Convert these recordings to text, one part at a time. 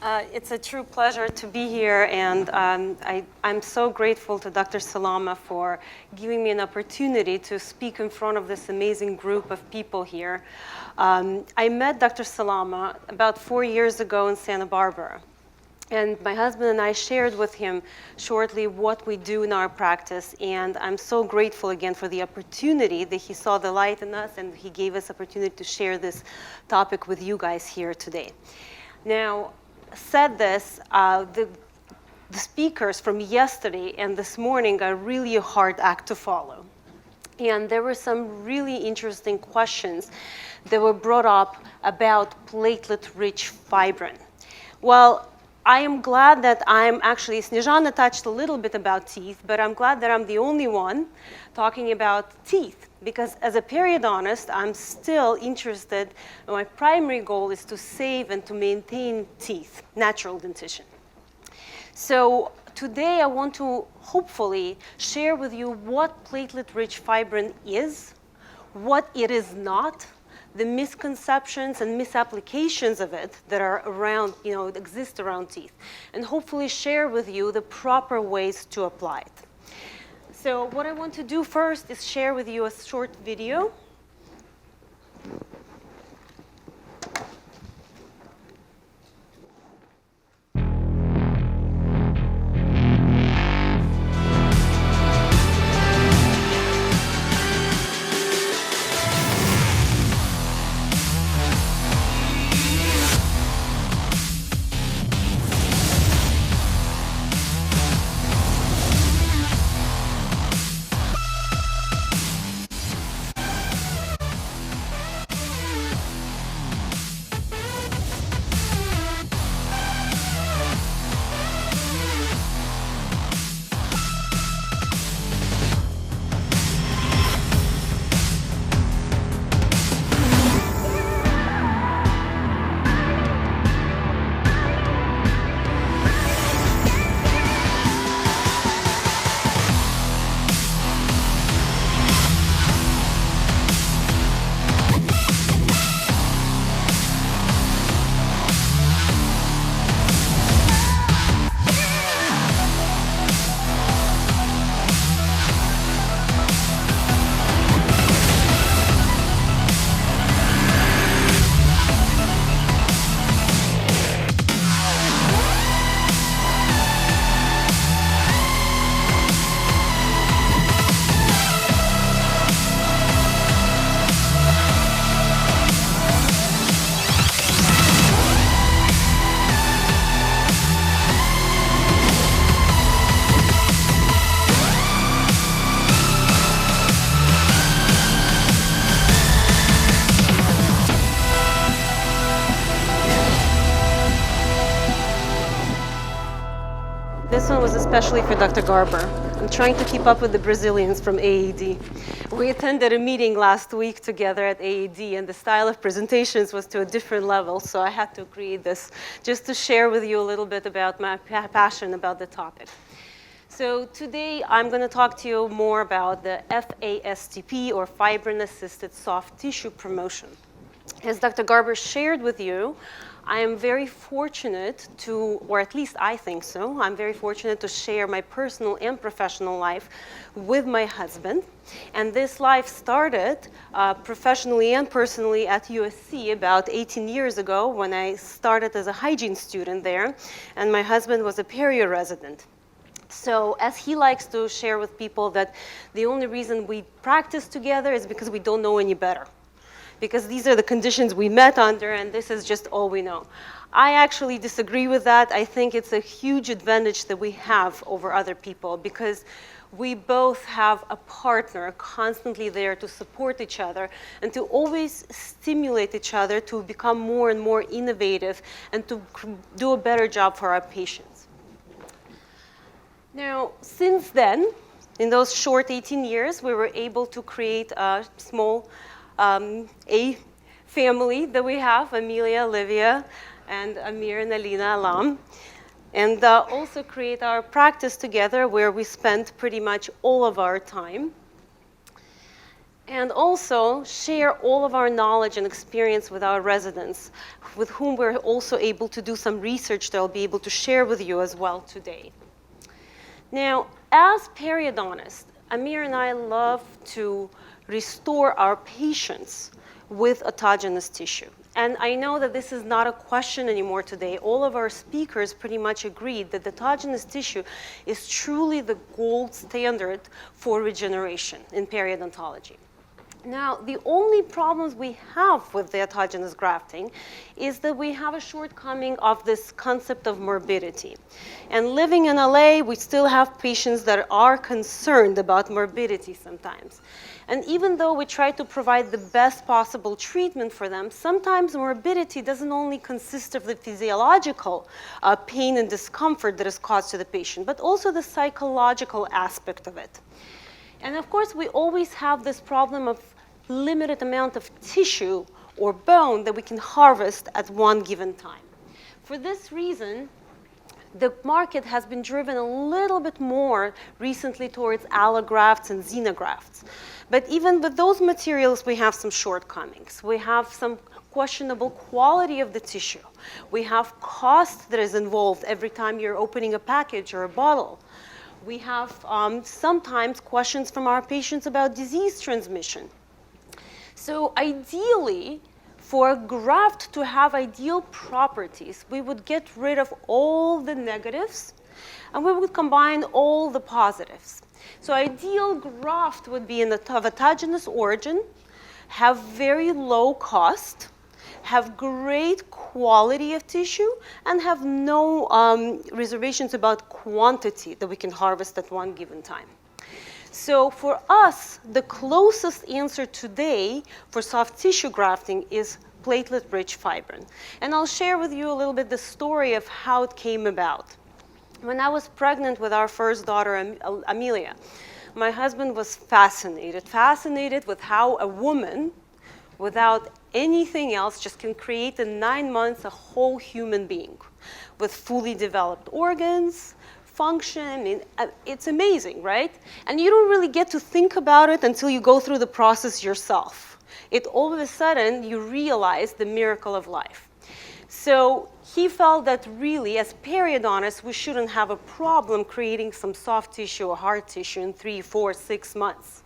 It's a true pleasure to be here, and I'm so grateful to Dr. Salama for giving me an opportunity to speak in front of this amazing group of people here. I met Dr. Salama about 4 years ago in Santa Barbara, and my husband and I shared with him shortly what we do in our practice, and I'm so grateful again for the opportunity that he saw the light in us, and he gave us opportunity to share this topic with you guys here today. Now, said this, the speakers from yesterday and this morning are really a hard act to follow. And there were some really interesting questions that were brought up about platelet-rich fibrin. Well, I am glad that Snezhana touched a little bit about teeth, but I'm glad that I'm the only one talking about teeth, because as a periodontist, I'm still interested, my primary goal is to save and to maintain teeth, natural dentition. So today I want to hopefully share with you what platelet-rich fibrin is, what it is not, the misconceptions and misapplications of it that are around, exist around teeth, and hopefully share with you the proper ways to apply it. So what I want to do first is share with you a short video. This one was especially for Dr. Garber. I'm trying to keep up with the Brazilians from AED. We attended a meeting last week together at AED, and the style of presentations was to a different level, so I had to create this just to share with you a little bit about my passion about the topic. So today I'm going to talk to you more about the FASTP, or fibrin-assisted soft tissue promotion. As Dr. Garber shared with you, I am very fortunate to, or at least I think so, I'm very fortunate to share my personal and professional life with my husband. And this life started professionally and personally at USC about 18 years ago when I started as a hygiene student there, and my husband was a perio resident. So as he likes to share with people, that the only reason we practice together is because we don't know any better, because these are the conditions we met under, and this is just all we know. I actually disagree with that. I think it's a huge advantage that we have over other people, because we both have a partner constantly there to support each other and to always stimulate each other to become more and more innovative and to do a better job for our patients. Now, since then, in those short 18 years, we were able to create a small a family that we have, Amelia, Olivia, and Amir and Alina Alam, and also create our practice together, where we spend pretty much all of our time. and also share all of our knowledge and experience with our residents, with whom we're also able to do some research that I'll be able to share with you as well today. Now, as periodontists, Amir and I love to restore our patients with autogenous tissue. And I know that this is not a question anymore today. All of our speakers pretty much agreed that the autogenous tissue is truly the gold standard for regeneration in periodontology. Now, the only problems we have with the autogenous grafting is that we have a shortcoming of this concept of morbidity. And living in LA, we still have patients that are concerned about morbidity sometimes. And even though we try to provide the best possible treatment for them, sometimes morbidity doesn't only consist of the physiological pain and discomfort that is caused to the patient, but also the psychological aspect of it. And of course, we always have this problem of limited amount of tissue or bone that we can harvest at one given time. For this reason, the market has been driven a little bit more recently towards allografts and xenografts. But even with those materials, we have some shortcomings. We have some questionable quality of the tissue. We have cost that is involved every time you're opening a package or a bottle. We have sometimes questions from our patients about disease transmission. So ideally, for a graft to have ideal properties, we would get rid of all the negatives and we would combine all the positives. So ideal graft would be of autogenous origin, have very low cost, have great quality of tissue, and have no reservations about quantity that we can harvest at one given time. So for us, the closest answer today for soft tissue grafting is platelet-rich fibrin. And I'll share with you a little bit the story of how it came about. When I was pregnant with our first daughter, Amelia, my husband was fascinated with how a woman, without anything else, just can create in 9 months a whole human being with fully developed organs, function. I mean, it's amazing, right? And you don't really get to think about it until you go through the process yourself. All of a sudden, you realize the miracle of life. So he felt that really, as periodontists, we shouldn't have a problem creating some soft tissue or hard tissue in 3, 4, 6 months.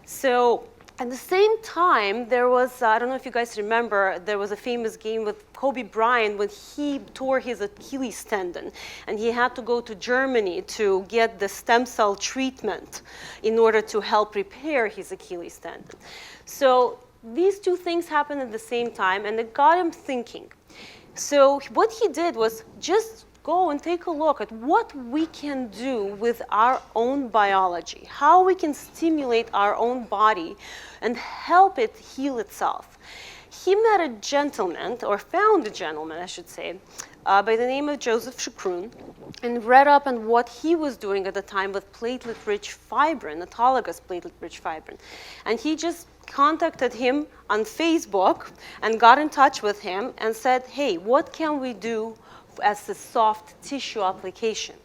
So at the same time, there was, I don't know if you guys remember, there was a famous game with Kobe Bryant when he tore his Achilles tendon, and he had to go to Germany to get the stem cell treatment in order to help repair his Achilles tendon. So these two things happened at the same time, and it got him thinking. So what he did was just go and take a look at what we can do with our own biology, how we can stimulate our own body and help it heal itself. He met a gentleman, or found a gentleman, I should say, by the name of Joseph Chacroun, and read up on what he was doing at the time with platelet-rich fibrin, autologous platelet-rich fibrin. And he just contacted him on Facebook and got in touch with him and said, hey, what can we do as a soft tissue application?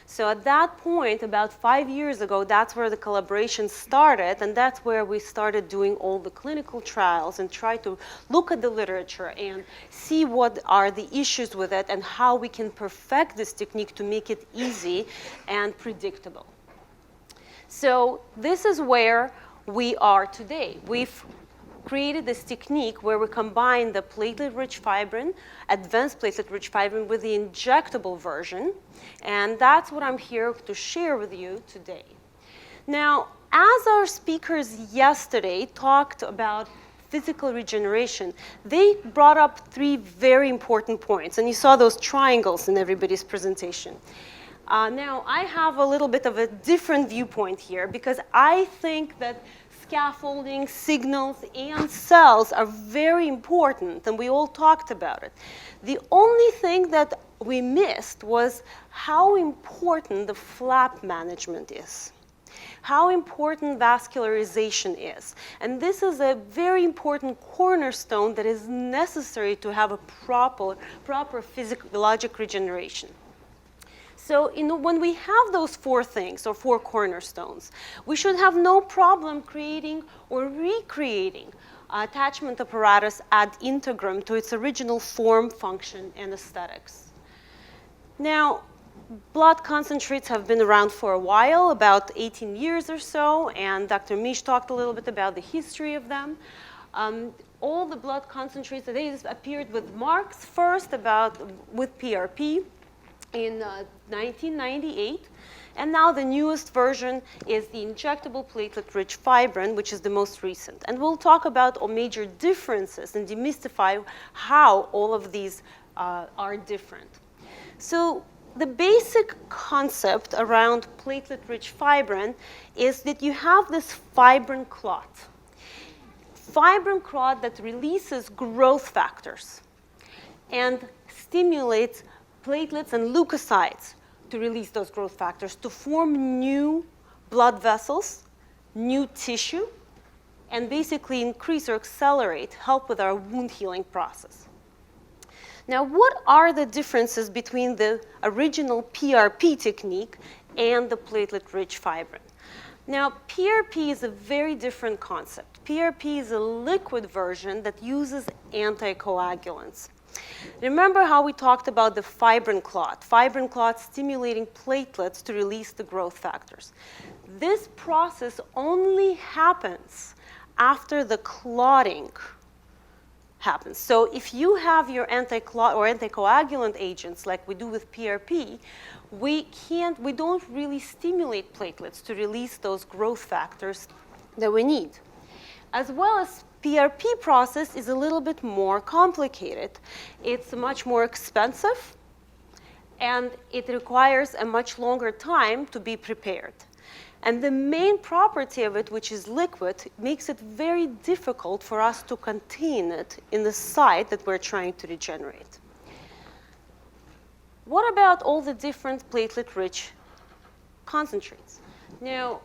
So at that point, about 5 years ago, that's where the collaboration started, and that's where we started doing all the clinical trials and try to look at the literature and see what are the issues with it and how we can perfect this technique to make it easy and predictable. So this is where we are today. We've created this technique where we combine the platelet-rich fibrin, advanced platelet-rich fibrin, with the injectable version, and that's what I'm here to share with you today. Now, as our speakers yesterday talked about physical regeneration, they brought up 3 very important points, and you saw those triangles in everybody's presentation. Now, I have a little bit of a different viewpoint here because I think that scaffolding, signals, and cells are very important, and we all talked about it. The only thing that we missed was how important the flap management is, how important vascularization is. And this is a very important cornerstone that is necessary to have a proper physiologic regeneration. So when we have those four things, or four cornerstones, we should have no problem creating or recreating attachment apparatus ad integrum to its original form, function, and aesthetics. Now, blood concentrates have been around for a while, about 18 years or so, and Dr. Mish talked a little bit about the history of them. All the blood concentrates, they appeared with marks first with PRP in 1998, and now the newest version is the injectable platelet-rich fibrin, which is the most recent. And we'll talk about all major differences and demystify how all of these are different. So the basic concept around platelet-rich fibrin is that you have this fibrin clot. Fibrin clot that releases growth factors and stimulates platelets and leukocytes to release those growth factors to form new blood vessels, new tissue, and basically increase or accelerate, help with our wound healing process. Now, what are the differences between the original PRP technique and the platelet-rich fibrin? Now, PRP is a very different concept. PRP is a liquid version that uses anticoagulants. Remember how we talked about the fibrin clot stimulating platelets to release the growth factors. This process only happens after the clotting happens. So if you have your anti-clot or anticoagulant agents like we do with PRP, we don't really stimulate platelets to release those growth factors that we need. As well as PRP process is a little bit more complicated. It's much more expensive, and it requires a much longer time to be prepared. And the main property of it, which is liquid, makes it very difficult for us to contain it in the site that we're trying to regenerate. What about all the different platelet-rich concentrates? Now,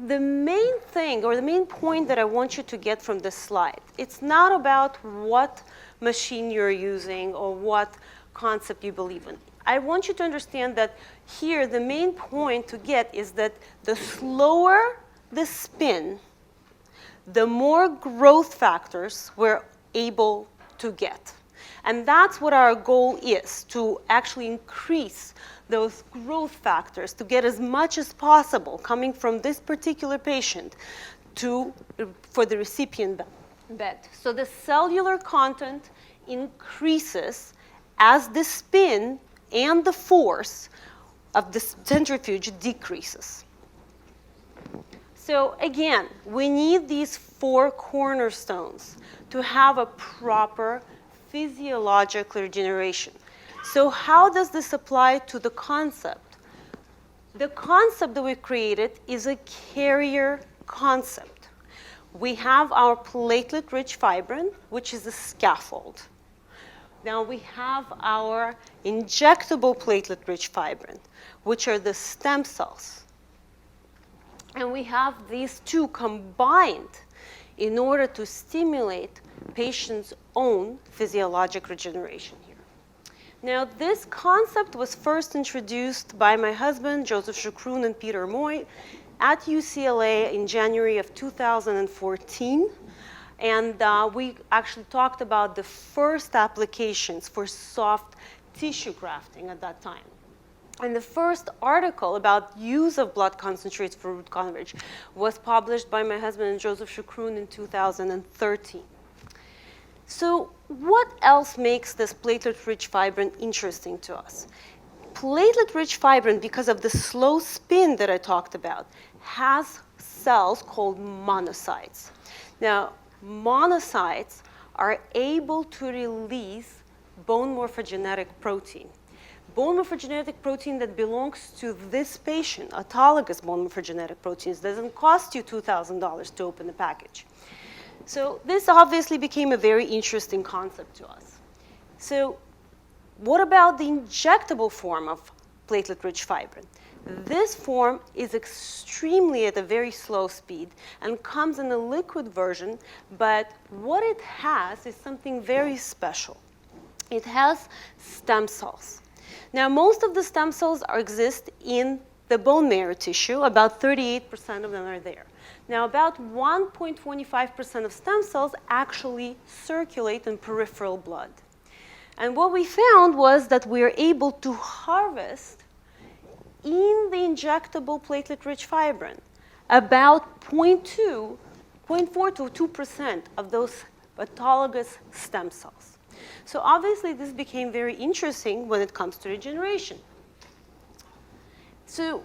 the main thing, or the main point that I want you to get from this slide, it's not about what machine you're using or what concept you believe in. I want you to understand that here the main point to get is that the slower the spin, the more growth factors we're able to get. And that's what our goal is, to actually increase those growth factors to get as much as possible coming from this particular patient for the recipient bed. So the cellular content increases as the spin and the force of the centrifuge decreases. So again, we need these four cornerstones to have a proper physiological regeneration. So how does this apply to the concept? The concept that we created is a carrier concept. We have our platelet-rich fibrin, which is a scaffold. Now we have our injectable platelet-rich fibrin, which are the stem cells. And we have these two combined in order to stimulate patient's own physiologic regeneration here. Now, this concept was first introduced by my husband, Joseph Shukroon, and Peter Moy at UCLA in January of 2014. And we actually talked about the first applications for soft tissue grafting at that time. And the first article about use of blood concentrates for root coverage was published by my husband and Joseph Shukroon in 2013. So what else makes this platelet-rich fibrin interesting to us? Platelet-rich fibrin, because of the slow spin that I talked about, has cells called monocytes. Now, monocytes are able to release bone morphogenetic protein. Bone morphogenetic protein that belongs to this patient, autologous bone morphogenetic proteins, doesn't cost you $2,000 to open the package. So this obviously became a very interesting concept to us. So what about the injectable form of platelet-rich fibrin? This form is extremely at a very slow speed and comes in a liquid version, but what it has is something very special. It has stem cells. Now, most of the stem cells exist in the bone marrow tissue. About 38% of them are there. Now, about 1.25% of stem cells actually circulate in peripheral blood. And what we found was that we are able to harvest in the injectable platelet-rich fibrin about 0.4 to 2% of those autologous stem cells. So obviously, this became very interesting when it comes to regeneration. So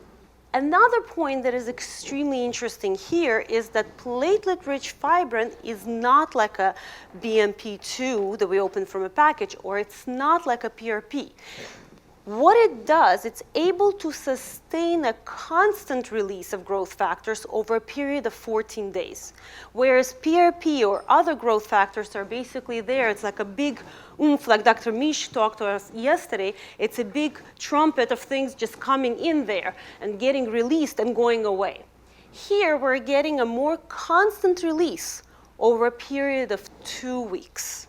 another point that is extremely interesting here is that platelet-rich fibrin is not like a BMP2 that we open from a package, or it's not like a PRP. What it does, it's able to sustain a constant release of growth factors over a period of 14 days. Whereas PRP or other growth factors are basically there. It's like a big oomph, like Dr. Mish talked to us yesterday. It's a big trumpet of things just coming in there and getting released and going away. Here, we're getting a more constant release over a period of 2 weeks.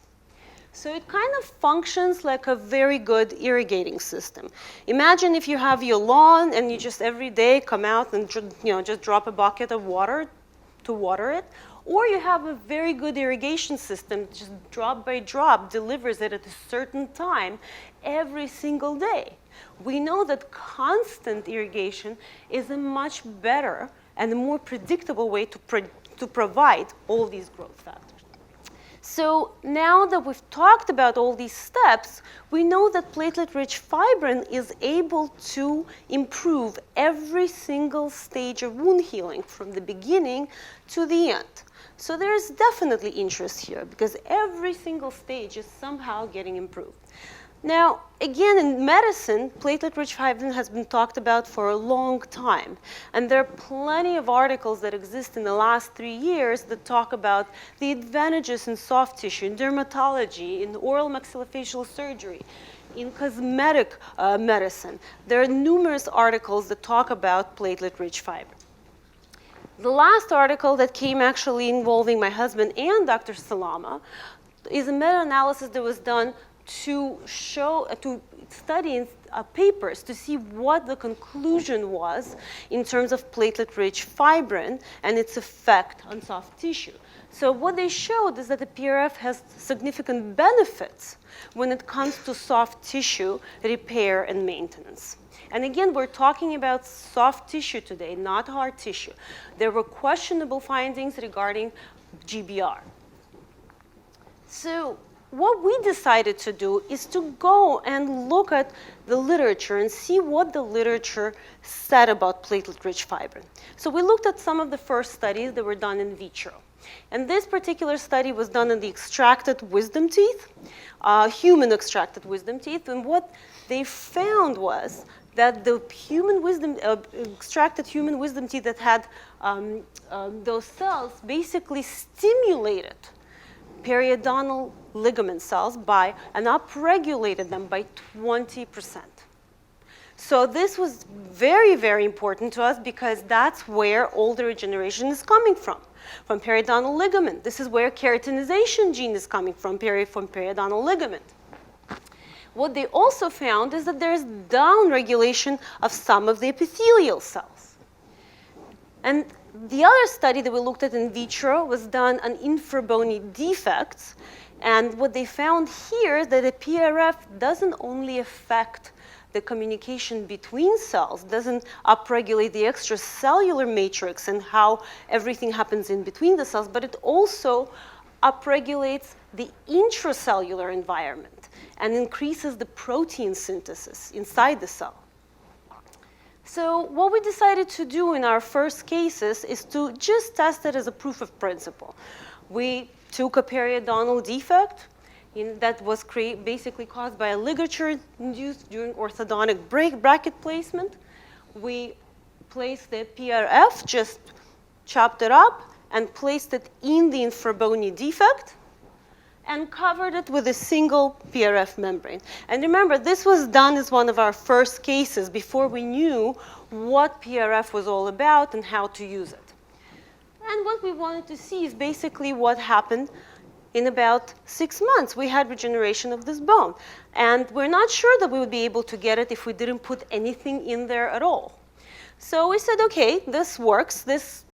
So it kind of functions like a very good irrigating system. Imagine if you have your lawn and you just every day come out and just drop a bucket of water to water it, or you have a very good irrigation system, just drop by drop delivers it at a certain time every single day. We know that constant irrigation is a much better and a more predictable way to provide all these growth factors. So now that we've talked about all these steps, we know that platelet-rich fibrin is able to improve every single stage of wound healing from the beginning to the end. So there's definitely interest here because every single stage is somehow getting improved. Now, again, in medicine, platelet-rich fibrin has been talked about for a long time. And there are plenty of articles that exist in the last 3 years that talk about the advantages in soft tissue, in dermatology, in oral maxillofacial surgery, in cosmetic medicine. There are numerous articles that talk about platelet-rich fibrin. The last article that came actually involving my husband and Dr. Salama is a meta-analysis that was done to study papers to see what the conclusion was in terms of platelet-rich fibrin and its effect on soft tissue. So what they showed is that the PRF has significant benefits when it comes to soft tissue repair and maintenance. And again, we're talking about soft tissue today, not hard tissue. There were questionable findings regarding GBR. So what we decided to do is to go and look at the literature and see what the literature said about platelet-rich fibrin. So we looked at some of the first studies that were done in vitro. And this particular study was done on the extracted wisdom teeth, human extracted wisdom teeth. And what they found was that the extracted human wisdom teeth that had those cells basically stimulated periodontal ligament cells and upregulated them by 20%. So this was very, very important to us because that's where all the regeneration is coming from periodontal ligament. This is where keratinization gene is coming from periodontal ligament. What they also found is that there's downregulation of some of the epithelial cells. And the other study that we looked at in vitro was done on infrabony defects. And what they found here is that the PRF doesn't only affect the communication between cells, doesn't upregulate the extracellular matrix and how everything happens in between the cells, but it also upregulates the intracellular environment and increases the protein synthesis inside the cell. So what we decided to do in our first cases is to just test it as a proof of principle. We took a periodontal defect that was basically caused by a ligature induced during orthodontic bracket placement. We placed the PRF, just chopped it up, and placed it in the infrabony defect and covered it with a single PRF membrane. And remember, this was done as one of our first cases before we knew what PRF was all about and how to use it. And what we wanted to see is basically what happened in about 6 months, we had regeneration of this bone. And we're not sure that we would be able to get it if we didn't put anything in there at all. So we said, okay, this works. This